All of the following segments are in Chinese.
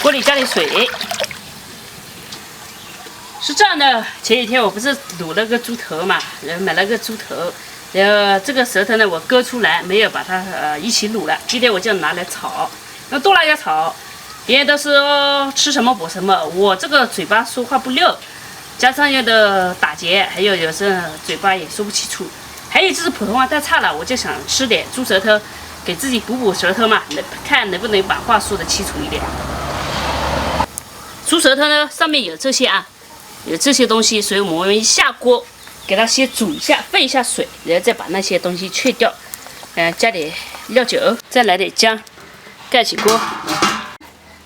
锅里加点水。是这样的，前几天我不是卤了个猪头嘛，然后买了个猪头，然后这个舌头呢我割出来，没有把它一起卤了。今天我就拿来炒，用剁辣椒炒。别人都说吃什么补什么，我这个嘴巴说话不溜，加上有的打结，还有时候嘴巴也说不清楚，还有就是普通话太差了，我就想吃点猪舌头，给自己补舌头嘛，看能不能把话说得清楚一点。猪舌头呢上面有这些啊。有这些东西，所以我们一下锅，给它先煮一下，沸一下水，然后再把那些东西去掉，加点料酒，再来点姜，盖起锅。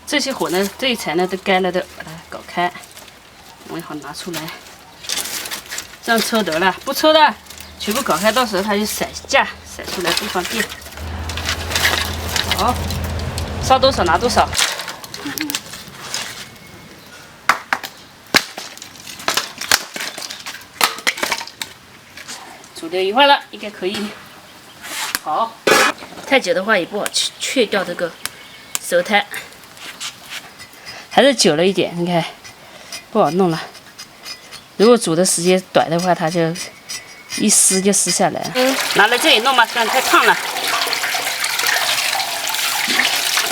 这些火呢，这一层呢都干了的，把它搞开，我一会儿拿出来，这样抽得了，不抽的全部搞开，到时候它就散架，散出来不方便。好，烧多少拿多少。煮了一会儿了，应该可以。好，太久的话也不好去掉这个熟苔，还是久了一点，你看不好弄了。如果煮的时间短的话，它就一撕就撕下来了。拿来这里弄吧，这样太烫了。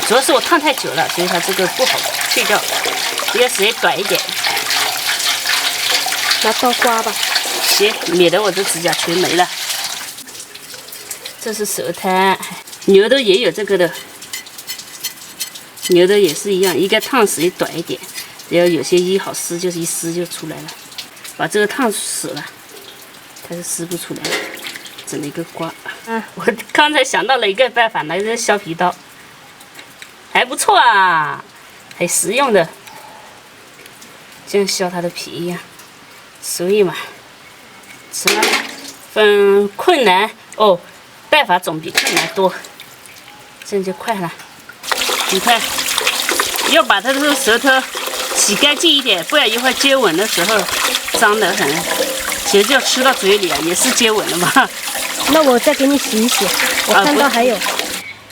主要是我烫太久了，所以它这个不好去掉，应该时间短一点。拿刀刮吧。行，免得我这指甲全没了。这是舌苔，牛的也有这个的，牛的也是一样，应该烫时间短一点，然后有些一好撕，就是一撕就出来了。把这个烫死了，它是撕不出来，只能一个刮。我刚才想到了一个办法，拿个削皮刀，还不错啊，很实用的，就像削它的皮一样。所以嘛。什么困难哦，办法总比困难多，这样就快了。你看，要把它这个舌头洗干净一点，不然一会儿接吻的时候脏得很。其实就吃到嘴里啊，也是接吻了嘛。那我再给你洗一洗，我看到还有。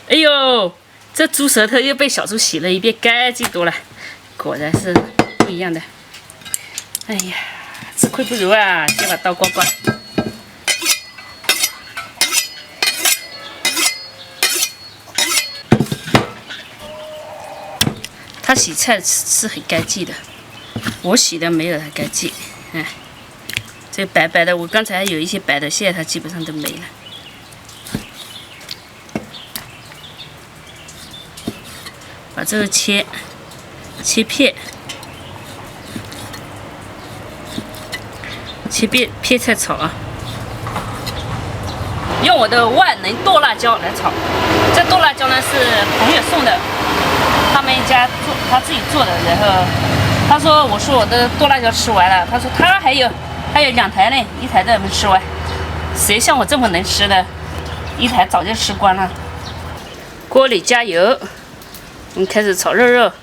哎呦，这猪舌头又被小猪洗了一遍，干净多了，果然是不一样的。哎呀。吃亏不如啊！先把刀刮刮。他洗菜是很干净的，我洗的没有他干净。哎，这白白的，我刚才还有一些白的，现在它基本上都没了。把这个切片。切片菜炒啊，用我的万能剁辣椒来炒。这剁辣椒呢是朋友送的，他们家做他自己做的。然后他说，我说我的剁辣椒吃完了，他说他还有2台呢，一台都还没吃完。谁像我这么能吃的，一台早就吃光了。锅里加油，我们开始炒肉肉，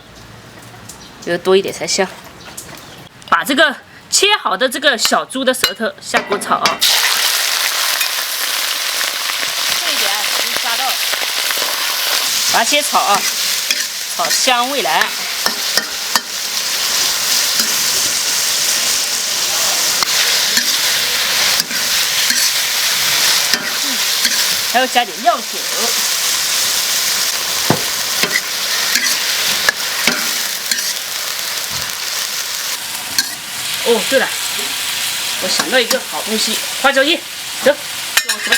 油多一点才香。把这个。切好的这个小猪的舌头下锅炒，这一点不是杀到，把它先炒啊，炒香味来。还要加点料酒。哦，对了，我想到一个好东西，花椒叶，走，跟我走。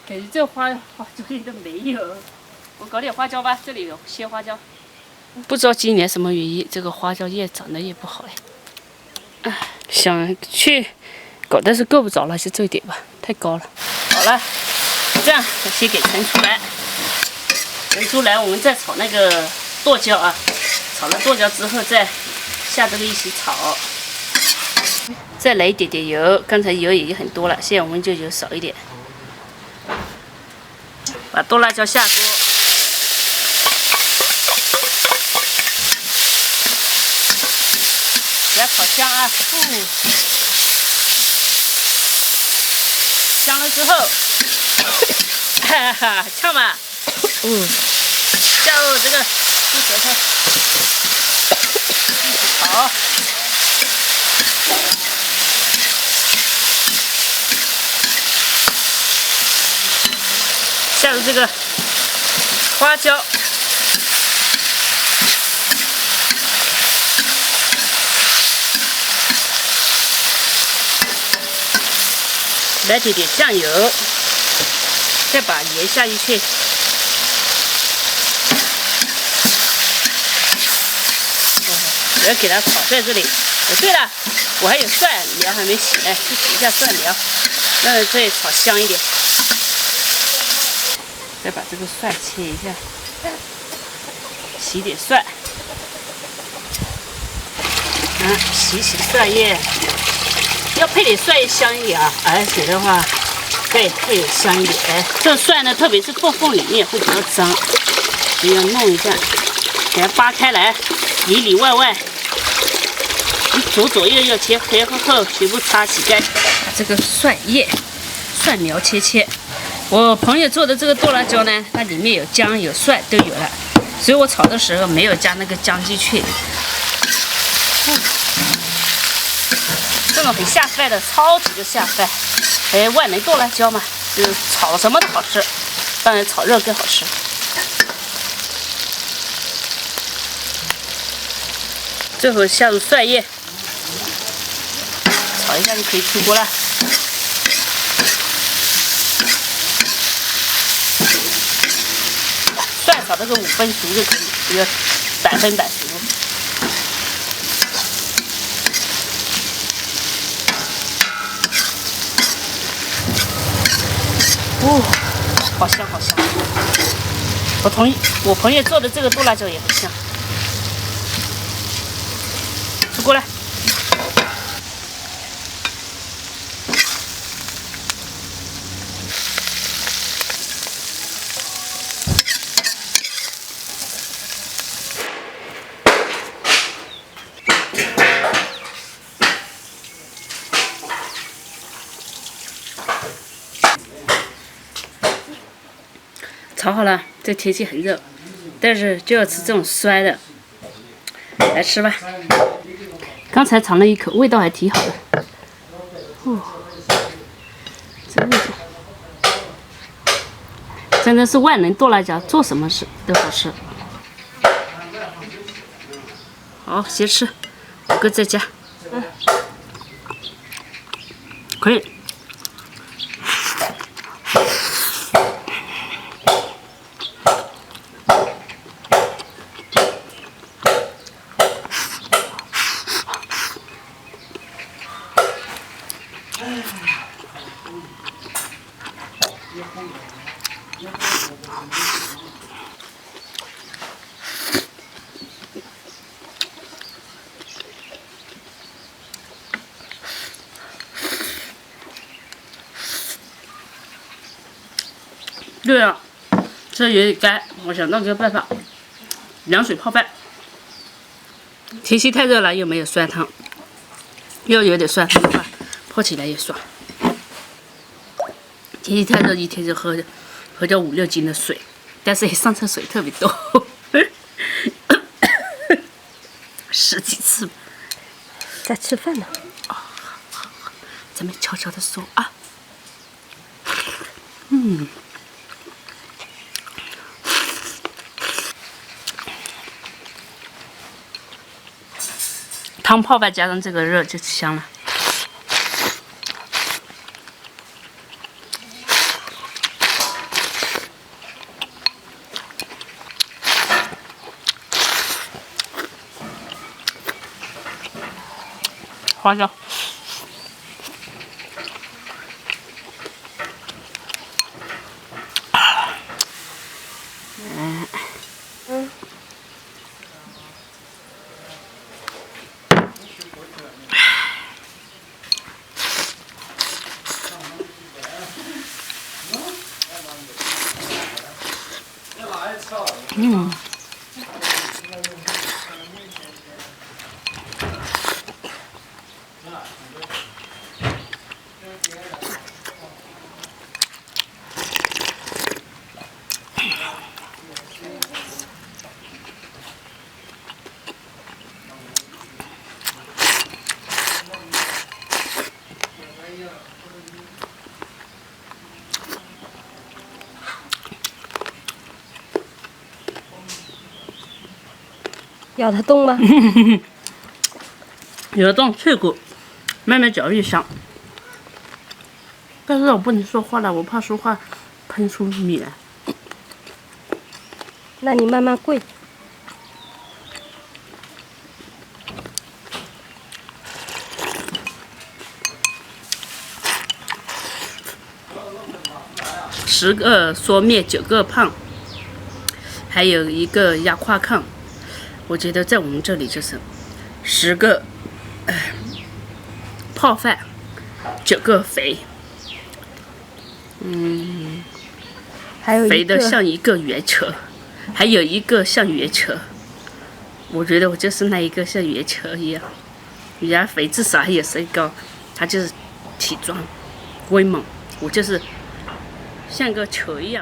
感觉这花椒叶都没有，我搞点花椒吧，这里有鲜花椒。不知道今年什么原因，这个花椒叶长得也不好哎。想去搞，但是够不着了，就这一点吧，太高了。好了，这样我先给盛出来，盛出来我们再炒那个剁椒啊，炒了剁椒之后再下这个一起炒。再来一点点油，刚才油已经很多了，现在我们就油少一点。把剁辣椒下锅，给它炒香啊！香了之后，哈哈，呛嘛！加入这个猪舌头。这个花椒。来点点酱油，再把盐下进去，我要给它炒在这里。对了，我还有蒜苗还没洗，哎，去洗一下蒜苗，让这里炒香一点。再把这个蒜切一下，洗点蒜，洗蒜叶。要配点蒜叶香一点啊，而且的话，对，会香一点。哎，这个蒜呢，特别是缝里面会比较脏，所以要弄一下，给它扒开来，里外外，你左右前后全部擦洗干净。把这个蒜叶、蒜苗切。我朋友做的这个剁辣椒呢，它里面有姜有蒜都有了，所以我炒的时候没有加那个姜进去。这种很下饭的，超级的下饭。哎，万能剁辣椒嘛，就是炒什么都好吃，当然炒肉更好吃。最后下入蒜叶，炒一下就可以出锅了。蒜炒到个5分熟就可以，不要100分熟。哦，好香好香！我朋友做的这个剁辣椒也很香。出锅来。炒好了，这天气很热，但是就要吃这种酸的，来吃吧。刚才尝了一口，味道还挺好的。哦，这味道真的是万能剁辣椒，做什么事都好吃。好，先吃，我哥在家。可以。对了，这有点干，我想到个办法，凉水泡饭。天气太热了，又没有酸汤，要有点酸汤的话，泡起来也爽。天气太热，一天就喝掉5、6斤的水，但是上厕所特别多，10几次。在吃饭呢。哦，好，咱们悄悄的说啊。汤泡饭加上这个肉就香了。花椒。咬得动吗？有得动，脆骨，慢慢嚼越香。但是我不能说话了，我怕说话喷出米来。那你慢慢跪。10个说灭9个胖，还有一个压胯炕。我觉得在我们这里就是10个泡饭，9个肥，还有肥的像一个圆车，还有一个像圆车。我觉得我就是那一个像圆车一样，人家肥至少还有身高，他就是体壮威猛，我就是像个球一样。